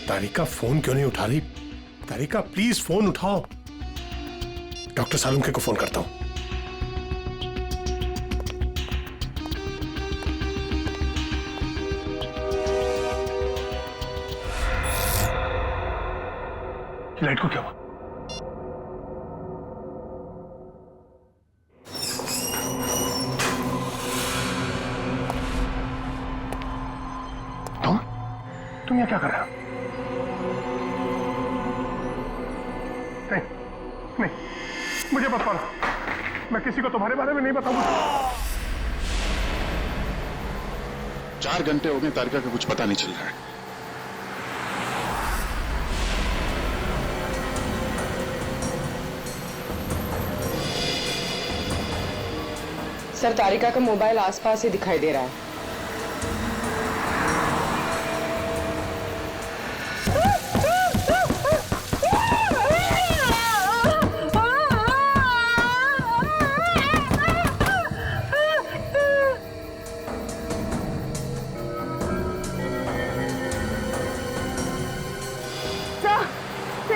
तारिका phone क्यों नहीं उठा रही? तारिका प्लीज फोन उठाओ। डॉक्टर सालुंखे को फोन करता हूं। लाइट को क्या हुआ? तुम यहाँ क्या कर रहे हो? नहीं, मुझे मत मारो। मैं किसी को तुम्हारे बारे में नहीं बताऊंगा। 4 घंटे हो गए, तारिका का कुछ पता नहीं चल रहा है। सर, तारिका का मोबाइल आसपास ही दिखाई दे रहा है।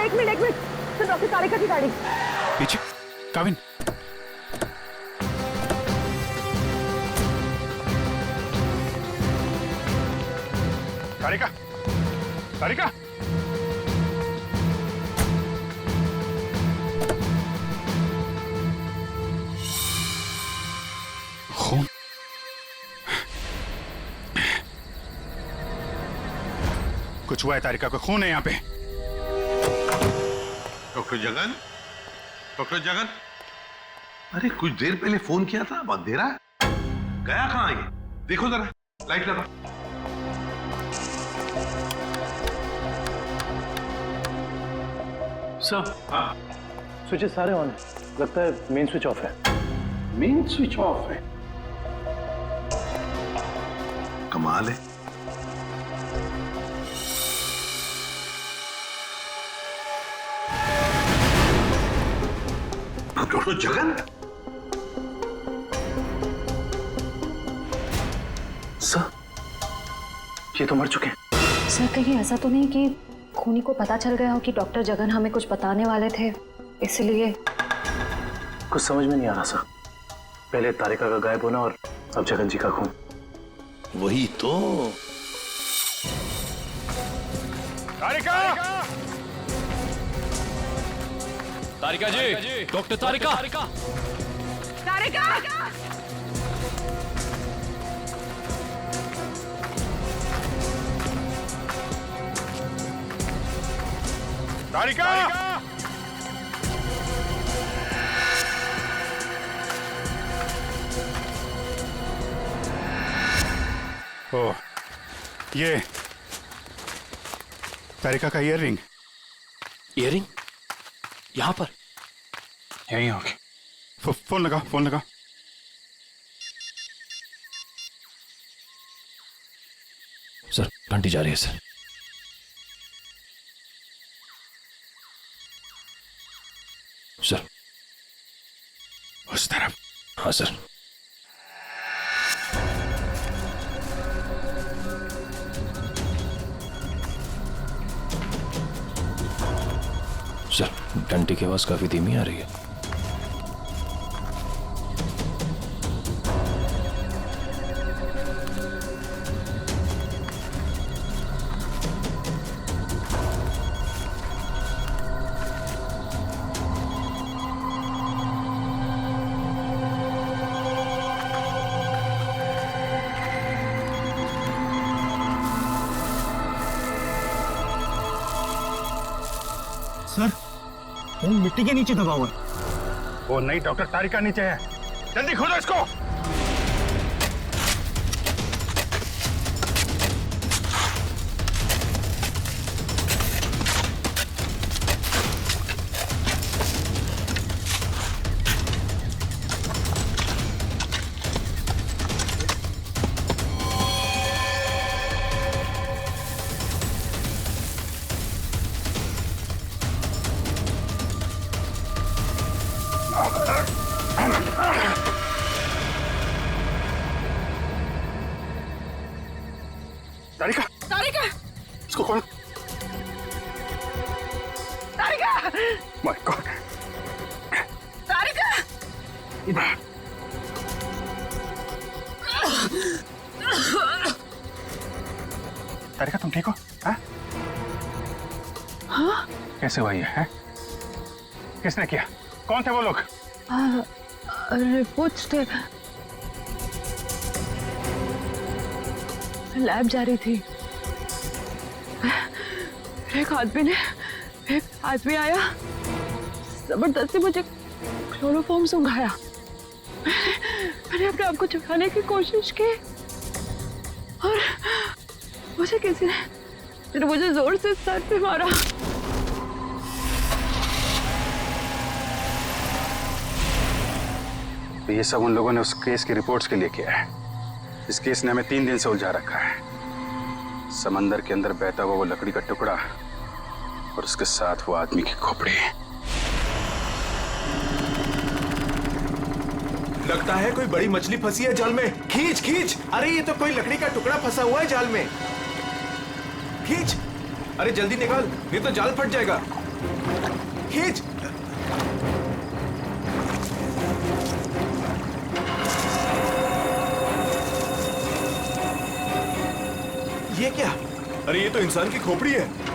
एक मिनट सर, डॉक्टर तारिका की गाड़ी पीछे। काविन, तारिका, तारिका, खून। कुछ हुआ है तारिका को, खून है यहाँ पे। डॉक्टर जगन, डॉक्टर जगन, अरे कुछ देर पहले फोन किया था, अब अंधेरा गया कहां ये? देखो जरा, लाइट लगा। सर, हाँ, स्विचेस सारे ऑन है। लगता है मेन स्विच ऑफ है। मेन स्विच ऑफ है? कमाल है। डॉक्टर जगन, सर, ये तो मर चुके हैं। सर, कहीं ऐसा तो नहीं कि खूनी को पता चल गया हो कि डॉक्टर जगन हमें कुछ बताने वाले थे, इसलिए? कुछ समझ में नहीं आ रहा सर। पहले तारिका का गायब होना और अब जगन जी का खून। वही तो। तारिका! तारिका जी, डॉक्टर तारिका। तारिका! तारिका! ओ, ये तारिका का ईयररिंग। ईयररिंग यहाँ पर? यहीं होगी। फोन लगा, फोन लगा। सर, घंटी जा रही है सर। सर, उस तरफ। हाँ सर। सर, घंटी की आवाज काफी धीमी आ रही है। फोन मिट्टी के नीचे दबा हुआ है। वो नहीं डॉक्टर, तारिका नीचे है, जल्दी खोलो इसको। तारिका, तारिका, इसको खोलो। तारिका, माय गॉड। तारिका, तारिका तुम ठीक हो? हाँ? कैसे हुआ ये है? किसने किया? कौन थे वो लोग? रिपोर्ट्स थे, लैब जा रही थी। एक आदमी आया, जबरदस्ती मुझे क्लोरोफॉर्म सुंघाया। मैंने अपने आप को छुड़ाने की कोशिश की और मुझे किसी ने मुझे जोर से सर पे मारा। ये सब उन लोगों ने उस केस की रिपोर्ट्स के लिए किया है। इस केस ने हमें 3 दिन से उलझा रखा है। समंदर के अंदर बहता हुआ वो लकड़ी का टुकड़ा और उसके साथ वो आदमी की खोपड़ी। लगता है कोई बड़ी मछली फंसी है जाल में। खींच खींच, अरे ये तो कोई लकड़ी का टुकड़ा फंसा हुआ है जाल में। खींच, अरे जल्दी निकाल, नहीं तो जाल फट जाएगा। खींच। ये क्या? अरे ये तो इंसान की खोपड़ी है।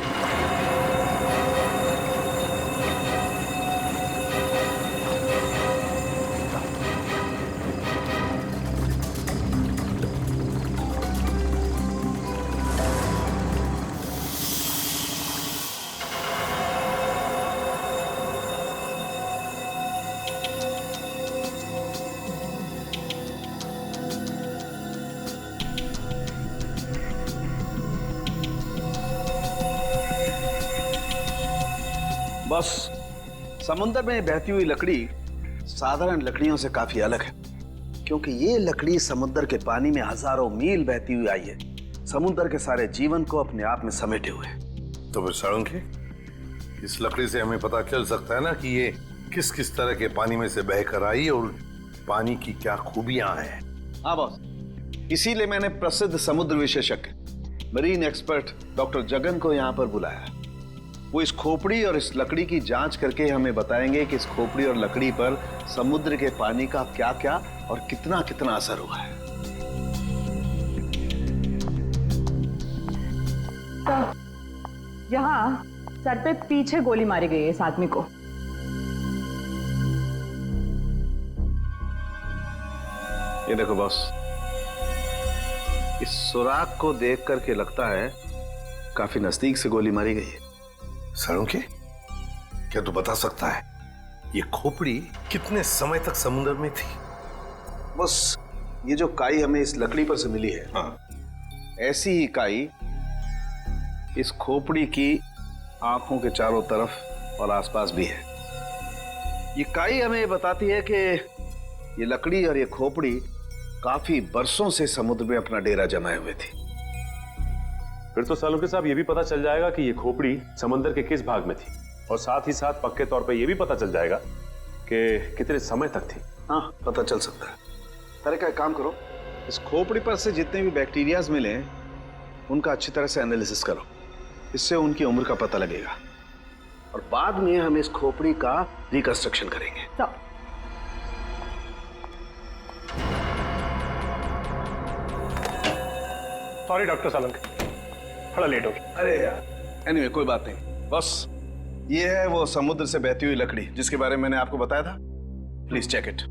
बस समुद्र में बहती हुई लकड़ी साधारण लकड़ियों से काफी अलग है, क्योंकि ये लकड़ी समुद्र के पानी में हजारों मील बहती हुई आई है, समुद्र के सारे जीवन को अपने आप में समेटे हुए। तो फिर साळुंखे, इस लकड़ी से हमें पता चल सकता है ना कि ये किस किस तरह के पानी में से बहकर आई और पानी की क्या खूबियां हैं। हाँ बॉस, इसीलिए मैंने प्रसिद्ध समुद्र विशेषज्ञ मरीन एक्सपर्ट डॉक्टर जगन को यहाँ पर बुलाया। वो इस खोपड़ी और इस लकड़ी की जांच करके हमें बताएंगे कि इस खोपड़ी और लकड़ी पर समुद्र के पानी का क्या क्या और कितना कितना असर हुआ है। तो यहाँ सर पे पीछे गोली मारी गई है इस आदमी को। ये देखो बॉस, इस सुराग को देख करके लगता है काफी नजदीक से गोली मारी गई है। साळुंखे, क्या तू बता सकता है ये खोपड़ी कितने समय तक समुद्र में थी? बस ये जो काई हमें इस लकड़ी पर से मिली है, हाँ। ऐसी ही काई इस खोपड़ी की आंखों के चारों तरफ और आसपास भी है। ये काई हमें ये बताती है कि ये लकड़ी और ये खोपड़ी काफी बरसों से समुद्र में अपना डेरा जमाए हुए थी। फिर तो साळुंखे साहब ये भी पता चल जाएगा कि ये खोपड़ी समंदर के किस भाग में थी, और साथ ही साथ पक्के तौर पे ये भी पता चल जाएगा कि कितने समय तक थी। हाँ, पता चल सकता है। अरे क्या काम करो, इस खोपड़ी पर से जितने भी बैक्टीरियाज मिले उनका अच्छी तरह से एनालिसिस करो, इससे उनकी उम्र का पता लगेगा और बाद में हम इस खोपड़ी का रिकंस्ट्रक्शन करेंगे। तो सॉरी डॉक्टर साळुंखे, थोड़ा लेट हो गया। अरे यार, एनीवे कोई बात नहीं। बस ये है वो समुद्र से बहती हुई लकड़ी जिसके बारे में मैंने आपको बताया था। Please check it.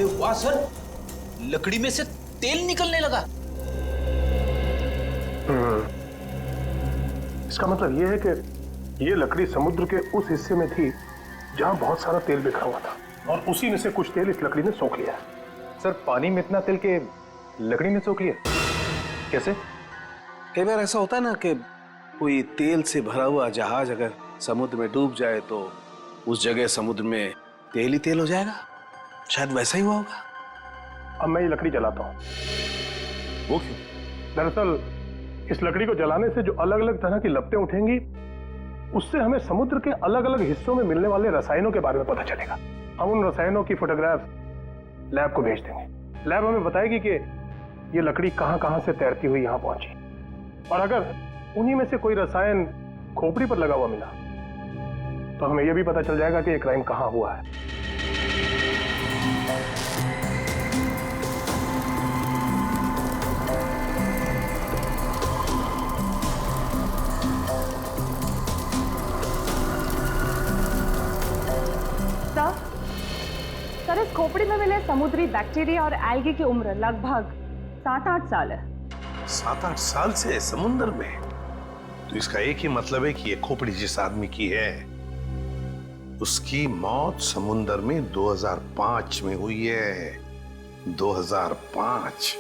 अरे वाह सर, लकड़ी में से तेल निकलने लगा। इसका मतलब ये है कि ये लकड़ी समुद्र के उस हिस्से में थी जहां बहुत सारा तेल बिखरा हुआ था, और उसी में से कुछ तेल इस लकड़ी ने सोख लिया। सर पानी में इतना तेल के लकड़ी ने सोख लिया कैसे? कई बार ऐसा होता है ना कि कोई तेल से भरा हुआ जहाज अगर समुद्र में डूब जाए तो उस जगह समुद्र में तेल ही तेल हो जाएगा। शायद वैसा ही हुआ होगा। अब मैं ये लकड़ी जलाता हूँ। वो क्यों? दरअसल इस लकड़ी को जलाने से जो अलग अलग तरह की लपटें उठेंगी, उससे हमें समुद्र के अलग अलग हिस्सों में मिलने वाले रसायनों के बारे में पता चलेगा। हम उन रसायनों की फोटोग्राफ लैब को भेज देंगे। लैब हमें बताएगी कि ये लकड़ी कहां कहां से तैरती हुई यहां पहुंची, और अगर उन्हीं में से कोई रसायन खोपड़ी पर लगा हुआ मिला तो हमें यह भी पता चल जाएगा कि ये क्राइम कहां हुआ है। सर, इस खोपड़ी में मिले समुद्री बैक्टीरिया और एल्गी की उम्र लगभग 7-8 साल है। 7-8 साल से समुद्र में? तो इसका एक ही मतलब है कि ये खोपड़ी जिस आदमी की है उसकी मौत समुद्र में 2005 में हुई है। 2005।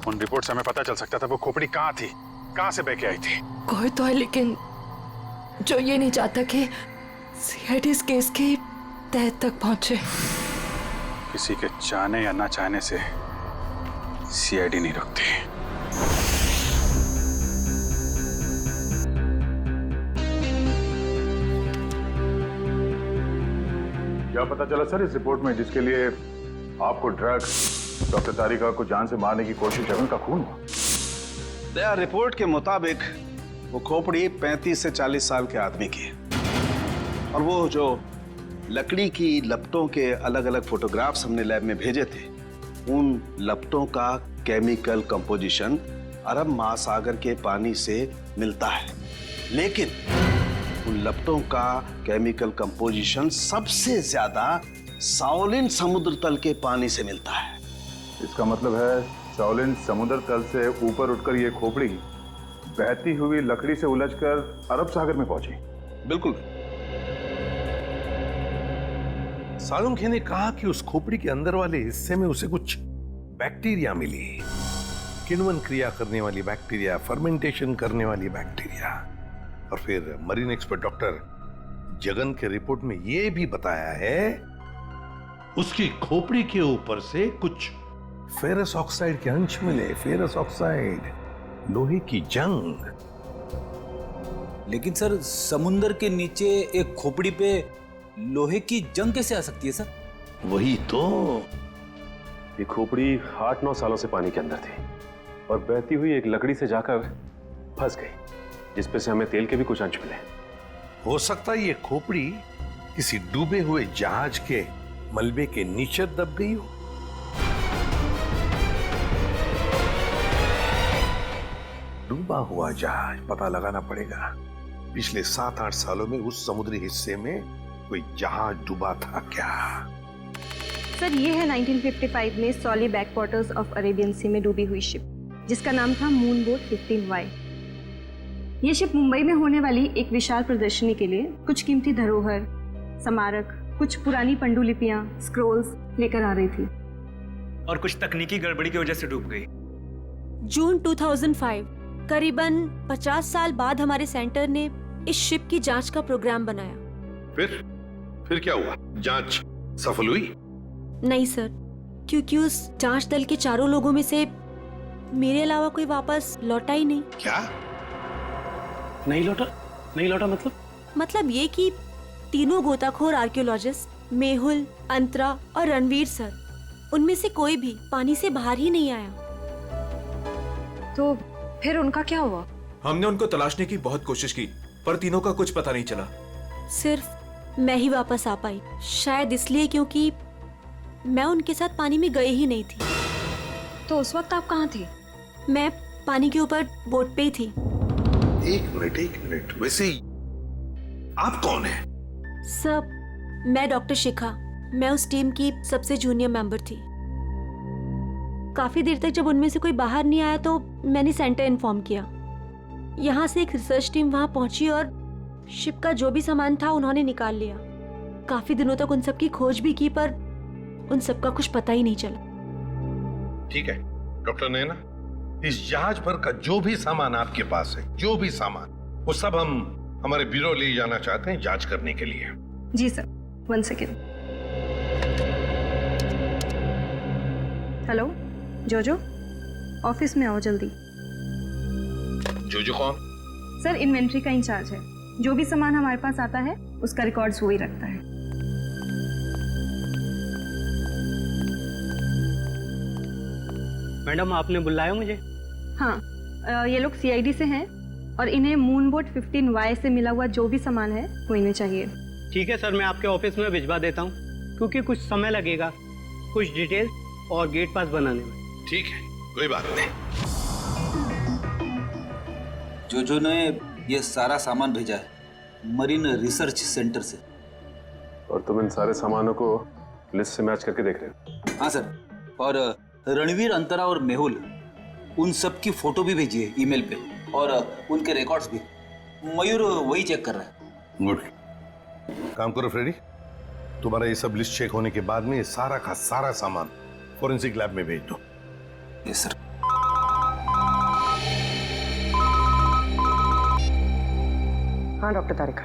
उन रिपोर्ट से हमें पता चल सकता था वो खोपड़ी कहाँ थी, कहाँ से बह के आई थी। कोई तो है लेकिन जो ये नहीं चाहता कि सीआईडी इस केस की तह तक पहुंचे। किसी के चाहने या ना चाहने से सीआईडी नहीं रुकती। क्या पता चला सर इस रिपोर्ट में जिसके लिए आपको ड्रग्स डॉक्टर तारिका को जान से मारने की कोशिश जगन का खून हुआ? रिपोर्ट के मुताबिक वो खोपड़ी 35 से 40 साल के आदमी की है, और वो जो लकड़ी की लपटों के अलग अलग फोटोग्राफ्स हमने लैब में भेजे थे, उन लपटों का केमिकल कंपोजिशन अरब महासागर के पानी से मिलता है, लेकिन उन लपटों का केमिकल कंपोजिशन सबसे ज्यादा साओलिन समुद्र तल के पानी से मिलता है। इसका मतलब है साओलिन समुद्र तल से ऊपर उठकर ये खोपड़ी बहती हुई लकड़ी से उलझकर अरब सागर में पहुंची। बिल्कुल। सालुंखे ने कहा कि उस खोपड़ी के अंदर वाले हिस्से में उसे कुछ बैक्टीरिया मिली, किण्वन क्रिया करने वाली बैक्टीरिया, फर्मेंटेशन करने वाली बैक्टीरिया। और फिर मरीन एक्सपर्ट डॉक्टर जगन के रिपोर्ट में यह भी बताया है उसकी खोपड़ी के ऊपर से कुछ फेरस ऑक्साइड के अंश मिले। फेरस ऑक्साइड, लोहे की जंग। लेकिन सर, समुद्र के नीचे एक खोपड़ी पे लोहे की जंग कैसे आ सकती है सर? वही तो। ये खोपड़ी 8-9 सालों से पानी के अंदर थी और बहती हुई एक लकड़ी से जाकर फंस गई, जिसपे से हमें तेल के भी कुछ अंश मिले। हो सकता है ये खोपड़ी किसी डूबे हुए जहाज के मलबे के नीचे दब गई हो। डूबा हुआ जहाज, पता लगाना पड़ेगा पिछले 7-8 सालों में उस समुद्री हिस्से में कोई जहाज डूबा था क्या। सर, ये है 1955 में सॉली बैकवाटर्स ऑफ अरेबियन सी में डूबी हुई शिप, जिसका नाम था मून बोट 15Y। ये शिप मुंबई में होने वाली एक विशाल प्रदर्शनी के लिए कुछ कीमती धरोहर, स्मारक, कुछ पुरानी पंडुलिपियां, स्क्रोल्स लेकर आ रही थी, और कुछ तकनीकी गड़बड़ी की वजह से डूब गई। जून 2005, करीबन 50 साल बाद हमारे सेंटर ने इस शिप की जांच का प्रोग्राम बनाया। फिर क्या हुआ? जांच सफल हुई? नहीं सर, क्योंकि उस जांच दल के चारों लोगों में से मेरे अलावा कोई वापस लौटा ही नहीं। क्या? नहीं लौटा मतलब ये कि तीनों गोताखोर आर्कियोलॉजिस्ट मेहुल, अंतरा और रणवीर सर, उनमें से कोई भी पानी से बाहर ही नहीं आया। तो फिर उनका क्या हुआ? हमने उनको तलाशने की बहुत कोशिश की, पर तीनों का कुछ पता नहीं चला। सिर्फ मैं ही वापस आ पाई, शायद इसलिए क्योंकि मैं उनके साथ पानी में गई ही नहीं थी। तो उस वक्त आप कहाँ थे? मैं पानी के ऊपर बोट पे ही थी। एक मिनट, वैसे आप कौन है? सब, मैं डॉक्टर शिखा, मैं उस टीम की सबसे जूनियर मेंबर थी। काफी देर तक जब उनमें से कोई बाहर नहीं आया तो मैंने सेंटर इन्फॉर्म किया। यहाँ से एक रिसर्च टीम वहां पहुंची और शिप का जो भी सामान था उन्होंने निकाल लिया। काफी दिनों तक उन सब की खोज भी की पर उन सब का कुछ पता ही नहीं चला। ठीक है डॉक्टर नैना, इस जहाज पर का जो भी सामान आपके पास है, जो भी सामान, वो सब हम हमारे ब्यूरो ले जाना चाहते हैं जांच करने के लिए। जी सर, 1 सेकेंड। हेलो जोजो, ऑफिस में आओ जल्दी। जोजो कौन? सर इन्वेंट्री का इंचार्ज है। जो भी सामान हमारे पास आता है उसका रिकॉर्ड्स वो ही रखता है। मैडम आपने बुलाया मुझे? हाँ, ये लोग सीआईडी से हैं और इन्हें मून बोट 15Y से मिला हुआ जो भी सामान है वो इन्हें चाहिए। ठीक है सर, मैं आपके ऑफिस में भिजवा देता हूँ, क्योंकि कुछ समय लगेगा कुछ डिटेल्स और गेट पास बनाने में। ठीक है, कोई बात नहीं। जो ने ये सारा सामान भेजा है मरीन रिसर्च सेंटर से। और तुम इन सारे सामानों को लिस्ट से मैच करके देख रहे हो? हाँ सर, और रणवीर, अंतरा और मेहुल, उन सब की फोटो भी भेजी है ईमेल पे, और उनके रिकॉर्ड्स भी। मयूर वही चेक कर रहा है। गुड, काम करो फ्रेडी, तुम्हारा ये सब लिस्ट चेक होने के बाद में ये सारा का सारा सामान फोरेंसिक लैब में भेज दो। Yes sir. हाँ डॉक्टर तारिका,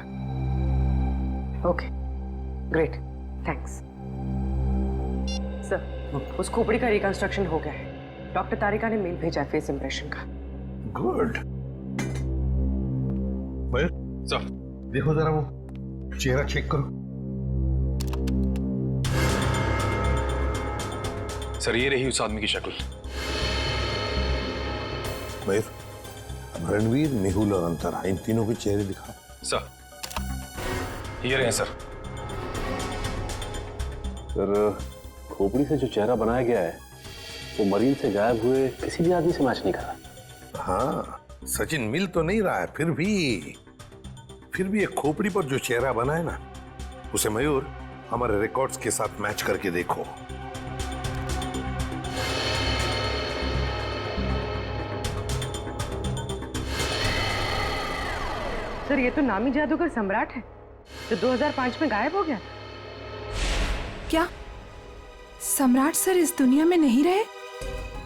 ओके ग्रेट, थैंक्स सर। उस खोपड़ी का रिकंस्ट्रक्शन हो गया है। डॉक्टर तारिका ने मेल भेजा है फेस इंप्रेशन का। गुड। मयूर सर, देखो जरा वो चेहरा चेक करो। सर ये रही उस आदमी की शक्ल। मयूर, अब रणवीर, मेहुल और अंतरा, इन तीनों के चेहरे दिखा। सर ये रहे सर। सर खोपड़ी से जो चेहरा बनाया गया है वो मरीन से गायब हुए किसी भी आदमी से मैच नहीं कर रहा। हाँ, सचिन मिल तो नहीं रहा है, फिर भी एक खोपड़ी पर जो चेहरा बना है ना, उसे मयूर हमारे रिकॉर्ड्स के साथ मैच करके देखो। सर ये तो नामी जादूगर सम्राट है जो 2005 में गायब हो गया। क्या सम्राट सर इस दुनिया में नहीं रहे?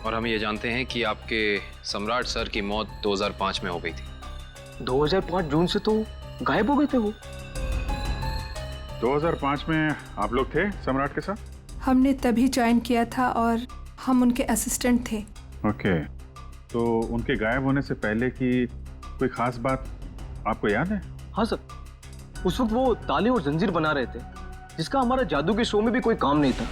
और हम ये जानते हैं कि आपके सम्राट सर की मौत 2005 में हो गई थी। 2005 जून से तो गायब हो गए थे वो। 2005 में आप लोग थे सम्राट के साथ? हमने तभी ज्वाइन किया था और हम उनके असिस्टेंट थे। ओके, तो उनके गायब होने से पहले की कोई खास बात आपको याद है? हाँ सर, उस वक्त वो ताले और जंजीर बना रहे थे, जिसका हमारा जादू के शो में भी कोई काम नहीं था।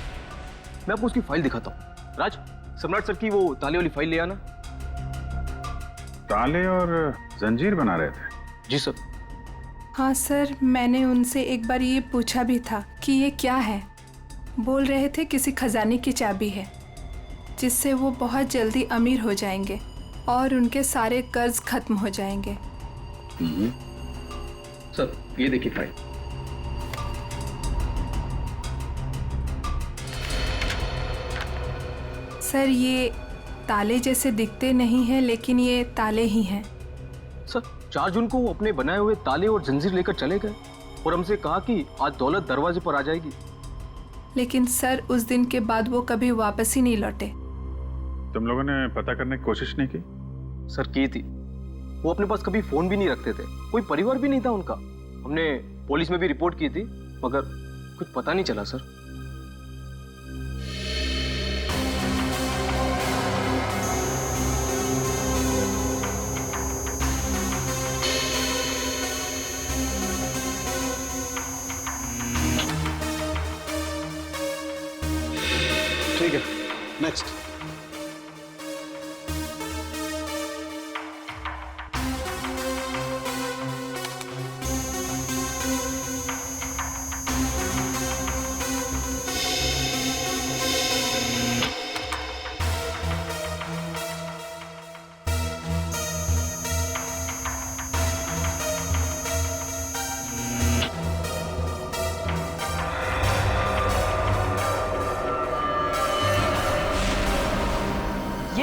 मैं आपको उसकी फाइल दिखाता हूँ। राज, सम्राट सर की वो ताले वाली फाइल ले आना। ताले और जंजीर बना रहे थे? जी सर। हाँ सर, मैंने उनसे एक बार ये पूछा भी था कि ये क्या है। बोल रहे थे किसी खजाने की चाबी है जिससे वो बहुत जल्दी अमीर हो जाएंगे और उनके सारे कर्ज खत्म हो जाएंगे। सर ये देखिए फाइल। सर ये ताले जैसे दिखते नहीं हैं, लेकिन ये ताले ही हैं। सर 4 जून को वो अपने बनाए हुए ताले और जंजीर लेकर चले गए और हमसे कहा कि आज दौलत दरवाजे पर आ जाएगी। लेकिन सर उस दिन के बाद वो कभी वापस ही नहीं लौटे। तुम लोगों ने पता करने की कोशिश नहीं की? सर की थी, वो अपने पास कभी फोन भी नहीं रखते थे, कोई परिवार भी नहीं था उनका। हमने पुलिस में भी रिपोर्ट की थी मगर कुछ पता नहीं चला सर। ठीक है, नेक्स्ट।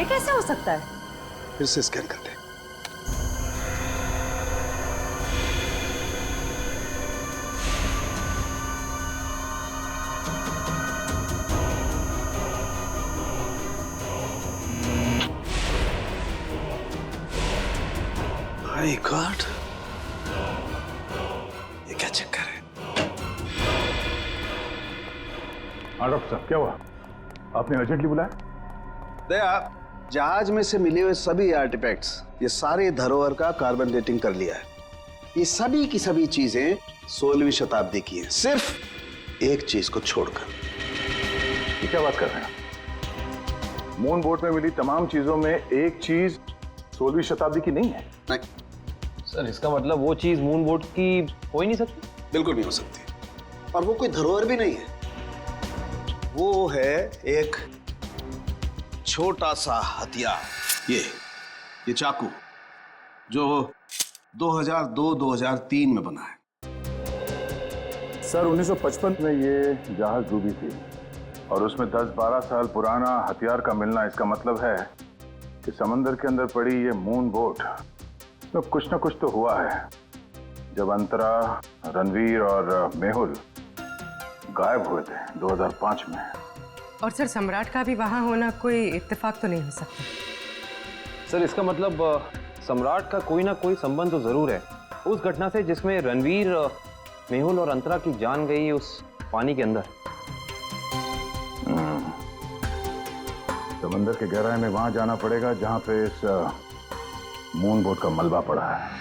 कैसे हो सकता है? फिर से स्कैन करते हैं। माय गॉड, ये क्या चक्कर है? हाँ डॉक्टर साहब, क्या हुआ? आपने अर्जेंटली बुलाया? दया, जहाज में से मिले हुए सभी आर्टिफैक्ट्स, ये सारे धरोहर का कार्बन डेटिंग कर लिया है। ये सभी की सभी चीजें 16वीं शताब्दी की हैं, सिर्फ एक चीज को छोड़कर। ये क्या बात कर रहे हैं? मून बोट में मिली तमाम चीजों में एक चीज 16वीं शताब्दी की नहीं है? नहीं सर, इसका मतलब वो चीज मून बोट की हो ही नहीं सकती? बिल्कुल नहीं हो सकती। और वो कोई धरोहर भी नहीं है, वो है एक छोटा सा हथियार। ये चाकू जो 2002-2003 में बना है। सर 1955 में ये जहाज डूबी थी और उसमें 10-12 साल पुराना हथियार का मिलना, इसका मतलब है कि समंदर के अंदर पड़ी ये मून बोट तो कुछ ना कुछ तो हुआ है जब अंतरा, रणवीर और मेहुल गायब हुए थे 2005 में। और सर सम्राट का भी वहां होना कोई इत्तेफाक तो नहीं हो सकता? सर, इसका मतलब सम्राट का कोई ना कोई संबंध तो जरूर है उस घटना से जिसमें रणवीर, मेहुल और अंतरा की जान गई उस पानी के अंदर। समंदर के गहराई में वहां जाना पड़ेगा जहां पे इस मून बोट का मलबा पड़ा है।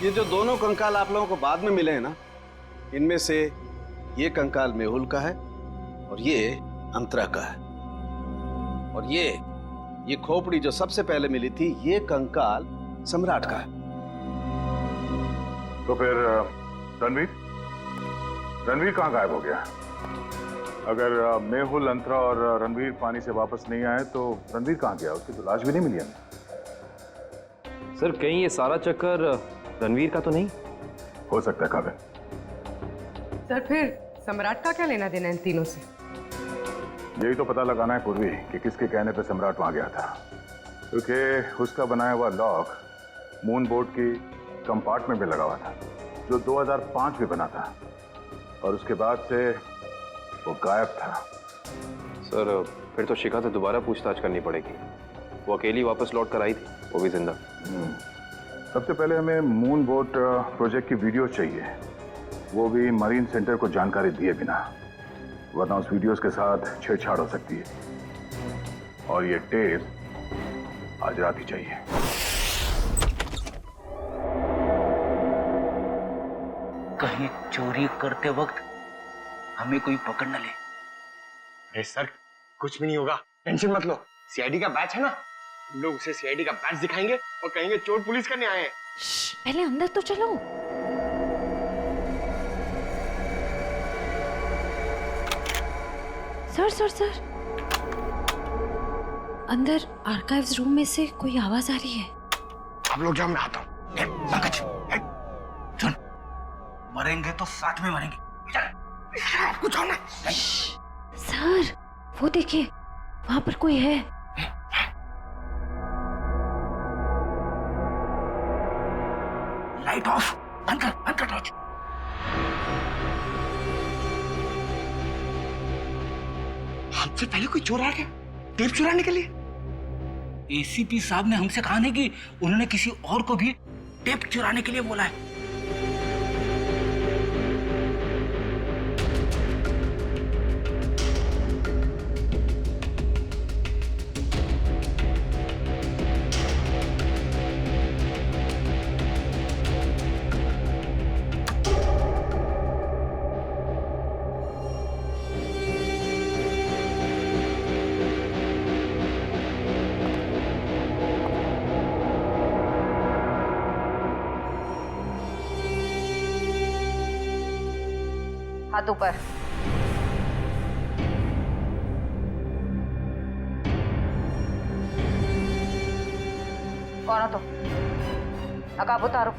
ये जो दोनों कंकाल आप लोगों को बाद में मिले हैं ना, इनमें से ये कंकाल मेहुल का है और ये अंतरा का है। और ये खोपड़ी जो सबसे पहले मिली थी, ये कंकाल सम्राट का है। तो फिर रणवीर कहाँ गायब हो गया? अगर मेहुल, अंतरा और रणवीर पानी से वापस नहीं आए तो रणवीर कहाँ गया? उसकी तो लाश भी नहीं मिली हमें। सर कहीं ये सारा चक्कर रणवीर का तो नहीं हो सकता है काबिल। सर फिर सम्राट का क्या लेना देना इन तीनों से? यही तो पता लगाना है पूर्वी कि किसके कहने पे सम्राट वहां गया था, क्योंकि उसका बनाया हुआ लॉक मून बोर्ड की कंपार्टमेंट में लगा हुआ था जो 2005 में बना था और उसके बाद से वो गायब था। सर फिर तो शिखा से दोबारा पूछताछ करनी पड़ेगी। वो अकेली वापस लौट कर आई थी, वो भी जिंदा। सबसे पहले हमें मून बोट प्रोजेक्ट की वीडियो चाहिए, वो भी मरीन सेंटर को जानकारी दिए बिना, वरना उस वीडियोस के साथ छेड़छाड़ हो सकती है। और ये टेप आज रात ही चाहिए। कहीं चोरी करते वक्त हमें कोई पकड़ न ले। अरे सर कुछ भी नहीं होगा, टेंशन मत लो। सीआईडी का बैच है ना, हम लोग उसे सीआईडी का बैच दिखाएंगे और कहेंगे चोर पुलिस करने आए हैं। पहले अंदर तो चलो। सर अंदर आर्काइव्स रूम में से कोई आवाज आ रही है। आप लोग जाओ, मैं आता हूँ। सुन, मरेंगे तो साथ में मरेंगे। आपको जाओ ना। सर वो देखिए, वहां पर कोई है। लाइट ऑफ, बंद कर टॉर्च। हमसे पहले कोई चोर आ गया टेप चुराने के लिए। एसीपी साहब ने हमसे कहा नहीं कि उन्होंने किसी और को भी टेप चुराने के लिए बोला है। हाथ ऊपर। कौन हो तुम? नकाब उतारो।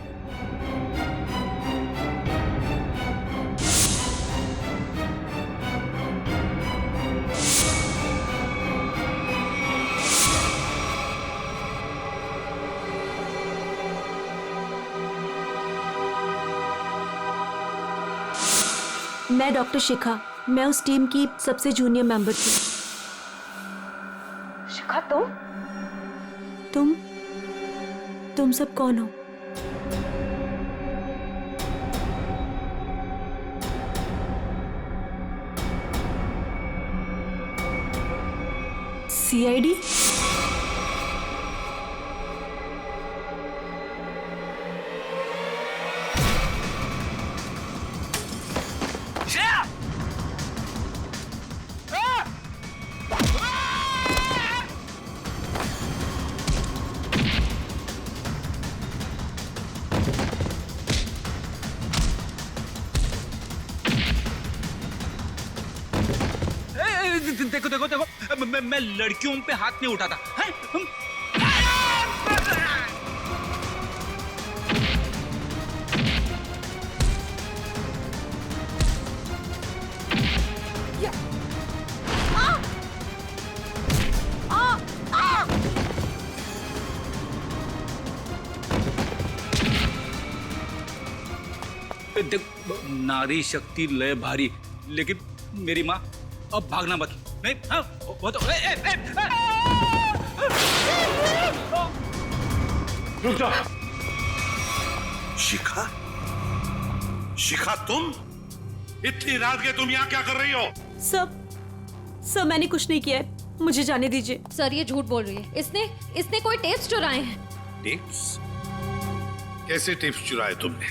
मैं डॉक्टर शिखा, मैं उस टीम की सबसे जूनियर मेंबर थी। शिखा तुम सब कौन हो? सीआईडी? देखो देखो देखो, मैं लड़कियों पे हाथ नहीं उठाता है? नारी शक्ति लय भारी, लेकिन मेरी माँ अब भागना मत। नहीं, हाँ, वो तो रुक जाओ। शिखा, शिखा तुम इतनी रात के तुम यहाँ क्या कर रही हो? सब मैंने कुछ नहीं किया है, मुझे जाने दीजिए। सर ये झूठ बोल रही है, इसने कोई टेप्स चुराए हैं। टेप्स? कैसे टेप्स चुराए तुमने?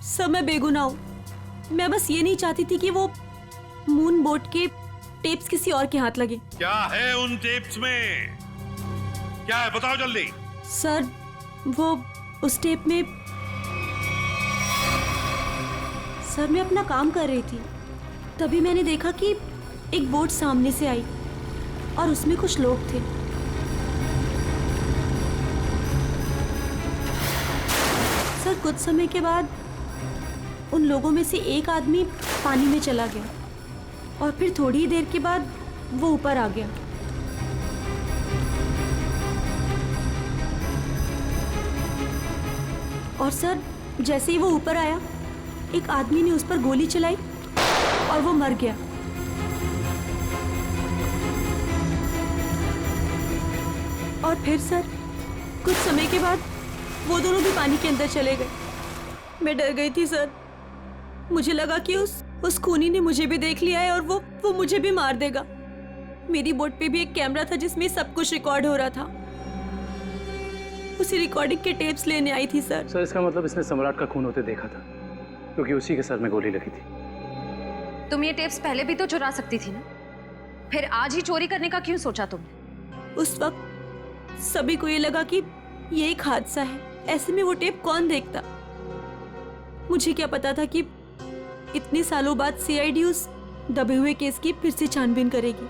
सब मैं बेगुनाह हूँ। मैं बस ये नहीं चाहती थी कि वो मून बोट के टेप्स किसी और के हाथ लगे। क्या है उन टेप्स में? क्या है बताओ जल्दी। सर वो उस टेप में सर मैं अपना काम कर रही थी, तभी मैंने देखा कि एक बोट सामने से आई और उसमें कुछ लोग थे। सर कुछ समय के बाद उन लोगों में से एक आदमी पानी में चला गया और फिर थोड़ी ही देर के बाद वो ऊपर आ गया। और सर जैसे ही वो ऊपर आया, एक आदमी ने उस पर गोली चलाई और वो मर गया। और फिर सर कुछ समय के बाद वो दोनों भी पानी के अंदर चले गए। मैं डर गई थी सर, मुझे लगा कि उस खूनी ने मुझे भी देख लिया है और वो मुझे भी मार देगा। मेरी बोट पे भी एक कैमरा था जिसमें सब कुछ रिकॉर्ड हो रहा था। उसी रिकॉर्डिंग के टेप्स लेने आई थी सर। सर इसका मतलब इसने सम्राट का खून होते देखा था, क्योंकि उसी के सर में गोली लगी थी। तुम ये टेप्स पहले भी तो चुरा सकती थी ना, फिर आज ही चोरी करने का क्यों सोचा तुमने? उस वक्त सभी को ये लगा कि ये एक हादसा है, ऐसे में वो टेप कौन देखता। मुझे क्या पता था कि इतने सालों बाद सीआईडी उस दबे हुए केस की फिर से छानबीन करेगी।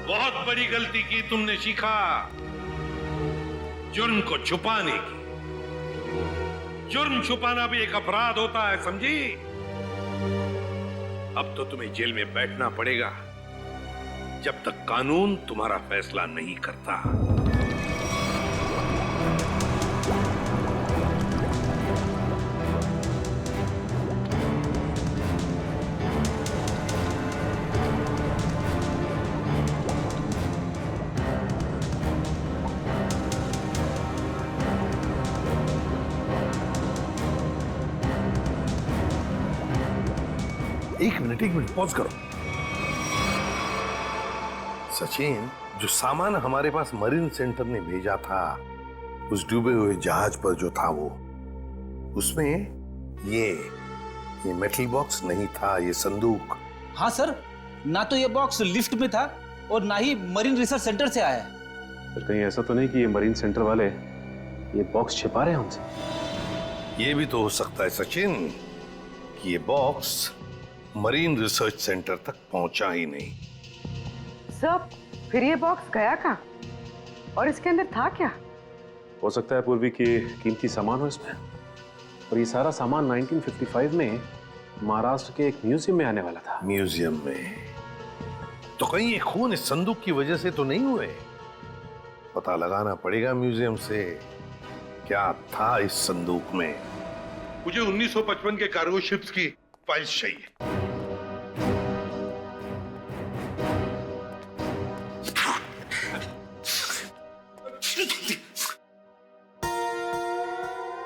बहुत बड़ी गलती की तुमने शिखा, जुर्म को छुपाने की। जुर्म छुपाना भी एक अपराध होता है, समझी? अब तो तुम्हें जेल में बैठना पड़ेगा जब तक कानून तुम्हारा फैसला नहीं करता। एक मिनट पॉज करो। सचिन, जो सामान हमारे पास मरीन सेंटर ने भेजा था उस डूबे हुए जहाज पर जो था, वो उसमें ये मेटल बॉक्स नहीं था, ये संदूक। हाँ सर, ना तो ये बॉक्स लिफ्ट में था और ना ही मरीन रिसर्च सेंटर से आया है। फिर कहीं ऐसा तो नहीं कि ये मरीन सेंटर वाले ये बॉक्स छिपा रहे हैं हमसे? ये भी तो हो सकता है सचिन कि ये बॉक्स मरीन रिसर्च सेंटर तक पहुंचा ही नहीं। सब फिर ये बॉक्स गया कहाँ और इसके अंदर था क्या? हो सकता है पूर्वी की कीमती सामान हो इसमें, और ये सारा सामान 1955 में महाराष्ट्र के एक म्यूजियम में आने वाला था। म्यूजियम में? तो कहीं ये खून इस संदूक की वजह से तो नहीं हुए? पता लगाना पड़ेगा म्यूजियम से क्या था इस संदूक में। मुझे 1955 के कार्गो शिप्स की फाइल्स चाहिए।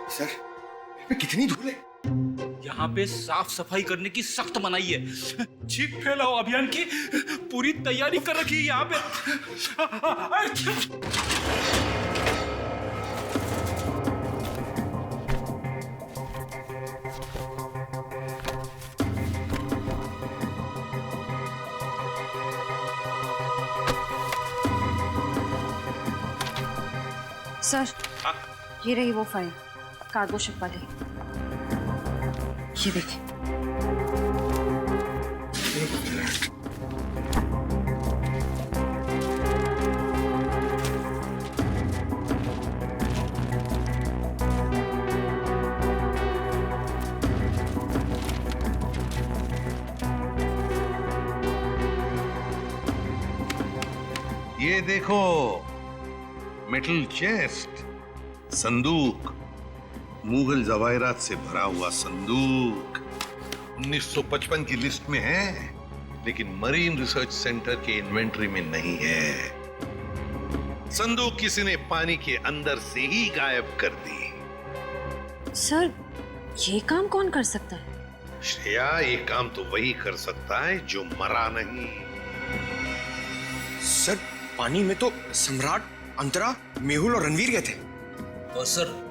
सर, कितनी धूल है? यहाँ पे साफ सफाई करने की सख्त मनाही है। चीख फैलाओ अभियान की पूरी तैयारी कर रखी है यहाँ पे। सर, ये रही वो फाइल, कार्गो शिप वाली। ये देखिए। ये देखो, मेटल चेस्ट, संदूक, मुगल जवाहिरात से भरा हुआ संदूक 1955 की लिस्ट में है, लेकिन मरीन रिसर्च सेंटर के इन्वेंटरी में नहीं है। संदूक किसी ने पानी के अंदर से ही गायब कर दी। सर, ये काम कौन कर सकता है? श्रेया, ये काम तो वही कर सकता है जो मरा नहीं। सर, पानी में तो सम्राट, अंतरा, मेहुल और रणवीर गए थे। और सर,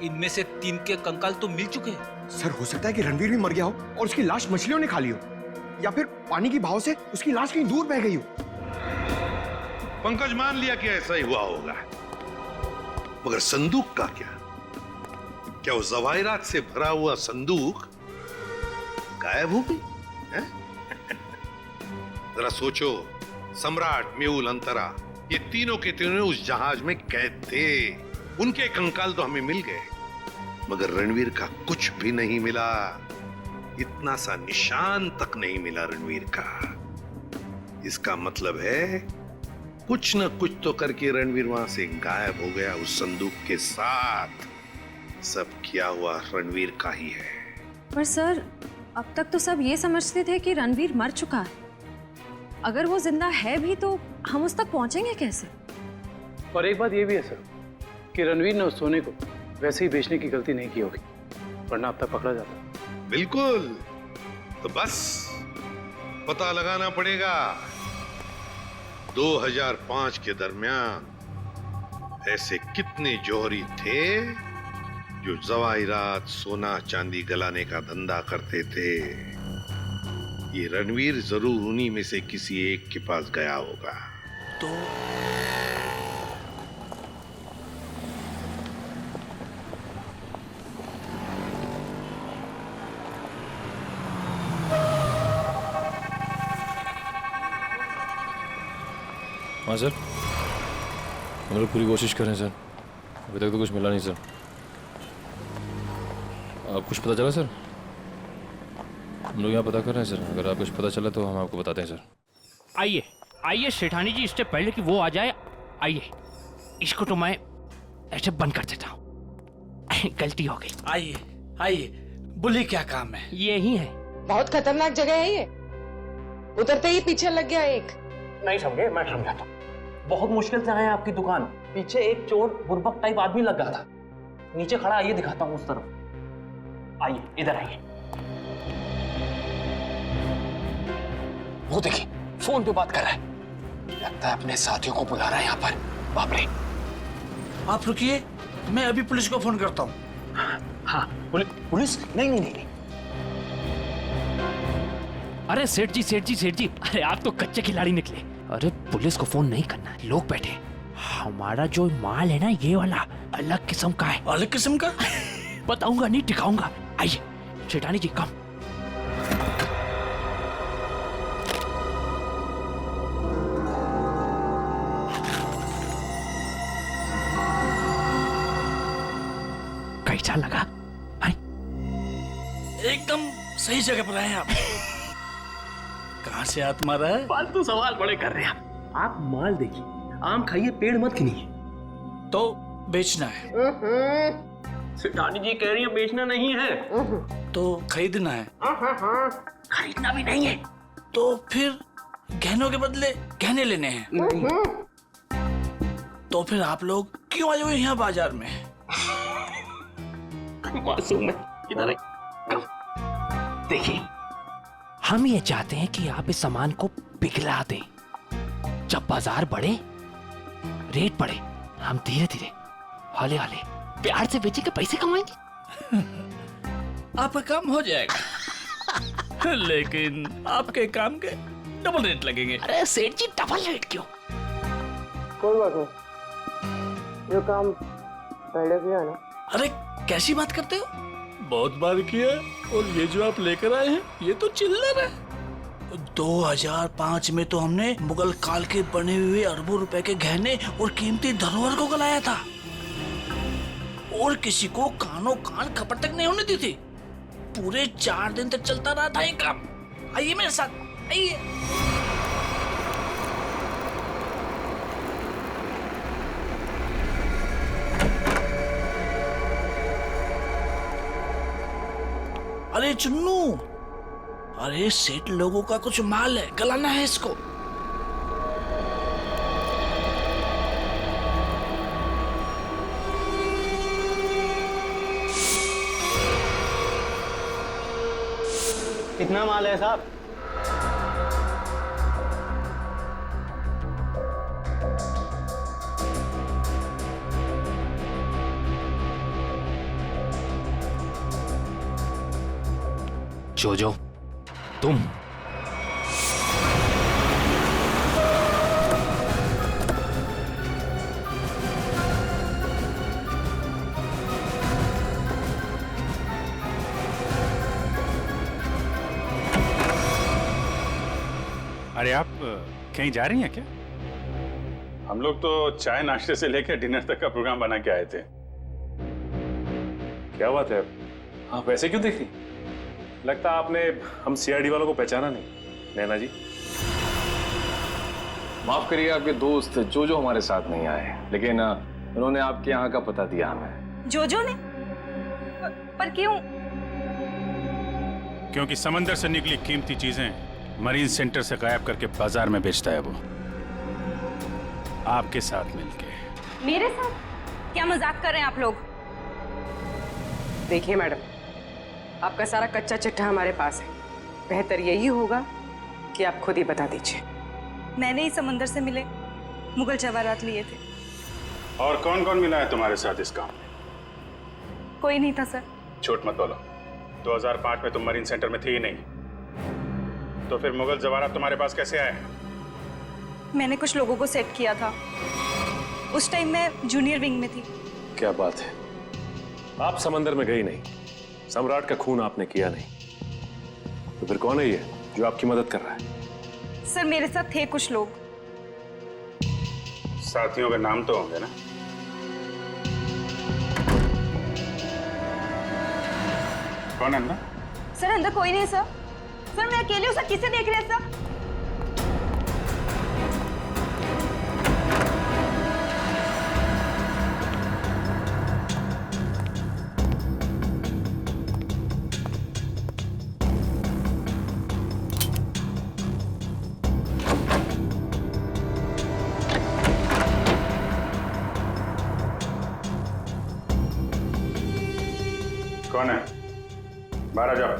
इनमें से 3 के कंकाल तो मिल चुके हैं। सर, हो सकता है कि रणवीर भी मर गया हो और उसकी लाश मछलियों ने खा ली हो, या फिर पानी की बहाव से उसकी लाश कहीं दूर बह गई हो। पंकज मान लिया कि ऐसा ही हुआ होगा, मगर संदूक का क्या? क्या वो जवाहिरात से भरा हुआ संदूक गायब हो गई है? जरा सोचो, सम्राट, मेहुल, अंतरा, ये तीनों के तीनों उस जहाज में कैद थे। उनके कंकाल तो हमें मिल गए, मगर रणवीर का कुछ भी नहीं मिला। इतना सा निशान तक नहीं मिला रणवीर का। इसका मतलब है कुछ न कुछ तो करके रणवीर वहां से गायब हो गया उस संदूक के साथ। सब किया हुआ रणवीर का ही है। पर सर, अब तक तो सब ये समझते थे कि रणवीर मर चुका है। अगर वो जिंदा है भी तो हम उस तक पहुंचेंगे कैसे? और एक बात ये भी है सर कि रणवीर ने उस सोने को वैसे ही बेचने की गलती नहीं की होगी, वरना अब तक पकड़ा जाता। बिल्कुल, तो बस पता लगाना पड़ेगा। 2005 के दरमियान ऐसे कितने जौहरी थे जो जवाहिरात, सोना चांदी गलाने का धंधा करते थे। ये रणवीर जरूर उन्हीं में से किसी एक के पास गया होगा। तो हाँ सर, हम लोग पूरी कोशिश कर रहे हैं सर, अभी तक तो कुछ मिला नहीं सर। आप कुछ पता चला सर? हम लोग यहाँ पता कर रहे हैं सर, अगर आप कुछ पता चला तो हम आपको बताते हैं सर। आइए आइए सेठानी जी, इससे पहले कि वो आ जाए, आइए, इसको तो मैं ऐसे बंद कर देता हूँ। गलती हो गई। आइए आइए, बोलिए क्या काम है? यही है। बहुत खतरनाक जगह है ये, उतरते ही पीछे लग गया एक। नहीं समझे, मैं समझाता हूँ। बहुत मुश्किल से आए आपकी दुकान, पीछे एक चोर बुर्बक टाइप आदमी लग गया था, नीचे खड़ा। आइए दिखाता हूँ उस तरफ। आइए इधर आइए। वो देखिए फोन पे बात कर रहा है, लगता है अपने साथियों को बुला रहा है यहाँ पर। बाप रे। आप रुकिए, मैं अभी पुलिस को फोन करता हूँ। हाँ पुलिस? नहीं नहीं नहीं। अरे सेठ जी सेठ जी सेठ जी, अरे आप तो कच्चे खिलाड़ी निकले। अरे पुलिस को फोन नहीं करना, लोग बैठे। हमारा जो माल है ना, ये वाला अलग किस्म का है। अलग किस्म का? बताऊंगा नहीं, दिखाऊंगा। आइए सेठानी जी, कम। कैसा लगा? एकदम सही जगह पर आए आप। कहाँ से हाथ मारा है? फालतू सवाल बड़े कर रहे हैं आप। माल देखिए, आम खाइए, पेड़ मत गिनिए। तो बेचना है? सेठानी जी कह रही है बेचना नहीं है तो खरीदना है। खरीदना भी नहीं है तो फिर गहनों के बदले गहने लेने हैं। तो फिर आप लोग क्यों आए हुए यहाँ बाजार में? मासूम है, इधर देखिए, हम ये चाहते हैं कि आप इस सामान को पिघला दें। जब बाजार बढ़े, रेट बढ़े, हम धीरे धीरे हौले हौले प्यार से बेचेंगे, पैसे कमाएंगे। आपका काम हो जाएगा लेकिन आपके काम के डबल रेट लगेंगे। अरे सेठ जी, डबल रेट क्यों? कोई बात नहीं, जो काम पहले किया ना। अरे कैसी बात करते हो? बहुत बार किया और ये जो आप लेकर आए हैं ये तो चिल्लर है। 2005 में तो हमने मुगल काल के बने हुए अरबों रुपए के गहने और कीमती धरोहर को गलाया था और किसी को कानों कान खपत तक नहीं होने दी थी। पूरे 4 दिन तक चलता रहा था ये काम। आइए मेरे साथ, आइए। अरे चुन्नू, अरे सेठ लोगों का कुछ माल है, गलाना है इसको। कितना माल है साहब? जोजो, तुम अरे आप कहीं जा रही हैं क्या? हम लोग तो चाय नाश्ते से लेकर डिनर तक का प्रोग्राम बना के आए थे। क्या बात है, आप ऐसे क्यों देख रही? लगता आपने हम सीआईडी वालों को पहचाना नहीं। नैना जी, माफ करिए, आपके दोस्त जोजो हमारे साथ नहीं आए, लेकिन उन्होंने आपके यहाँ का पता दिया हमें। जोजो ने? पर क्यों? क्योंकि समंदर से निकली कीमती चीजें मरीन सेंटर से गायब करके बाजार में बेचता है वो, आपके साथ मिलके। मेरे साथ? क्या मजाक कर रहे हैं आप लोग? देखिए मैडम, आपका सारा कच्चा चिट्ठा हमारे पास है। बेहतर यही होगा कि आप खुद ही बता दीजिए। मैंने ही समंदर से मिले मुगल जवाहरात लिए थे। और कौन कौन मिला है तुम्हारे साथ इस काम में? कोई नहीं था सर। झूठ मत बोलो, 2005 में तुम मरीन सेंटर में थी ही नहीं, तो फिर मुगल जवाहरात तुम्हारे पास कैसे आए? मैंने कुछ लोगों को सेट किया था। उस टाइम मैं जूनियर विंग में थी। क्या बात है, आप समंदर में गई नहीं, सम्राट का खून आपने किया नहीं, तो फिर कौन है ये जो आपकी मदद कर रहा है? सर मेरे साथ थे कुछ लोग। साथियों के नाम तो होंगे ना? कौन है अंदर? सर अंदर कोई नहीं सर। सर मैं अकेले हूँ सर, किसे देख रहे हैं सर? कौन है? बाहर आ जाओ,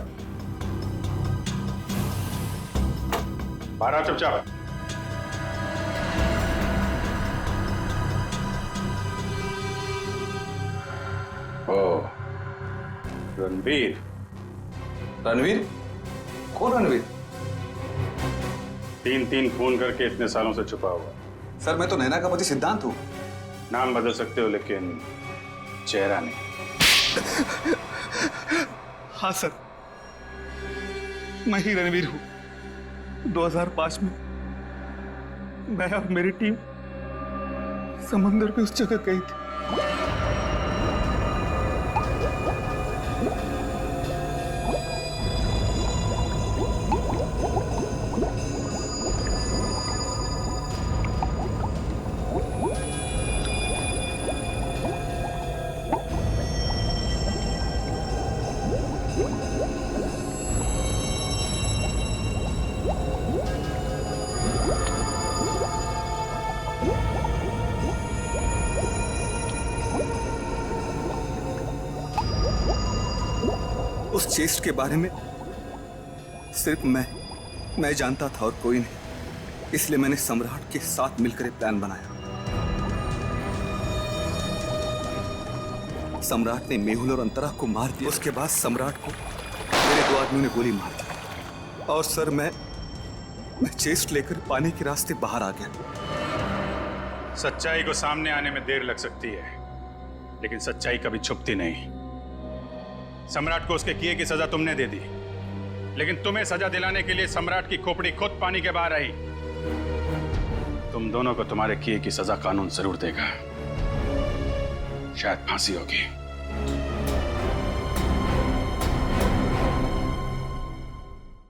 बाहर आ चुपचाप। ओ, रणवीर। रणवीर? कौन रणवीर? 3 खून करके इतने सालों से छुपा हुआ। सर मैं तो नैना का पति सिद्धांत हूं। नाम बदल सकते हो लेकिन चेहरा नहीं। हाँ सर, मैं ही रणवीर हूं। 2005 में मैं और मेरी टीम समंदर पे उस जगह गई थी। चेस्ट के बारे में सिर्फ मैं जानता था और कोई नहीं। इसलिए मैंने सम्राट के साथ मिलकर एक प्लान बनाया। सम्राट ने मेहुल और अंतरा को मार दिया। उसके बाद सम्राट को मेरे 2 आदमियों ने गोली मार दी। और सर मैं चेस्ट लेकर पानी के रास्ते बाहर आ गया। सच्चाई को सामने आने में देर लग सकती है, लेकिन सच्चाई कभी छुपती नहीं। सम्राट को उसके किए की सजा तुमने दे दी, लेकिन तुम्हें सजा दिलाने के लिए सम्राट की खोपड़ी खुद पानी के बाहर आई। तुम दोनों को तुम्हारे किए की सजा कानून जरूर देगा, शायद फांसी होगी।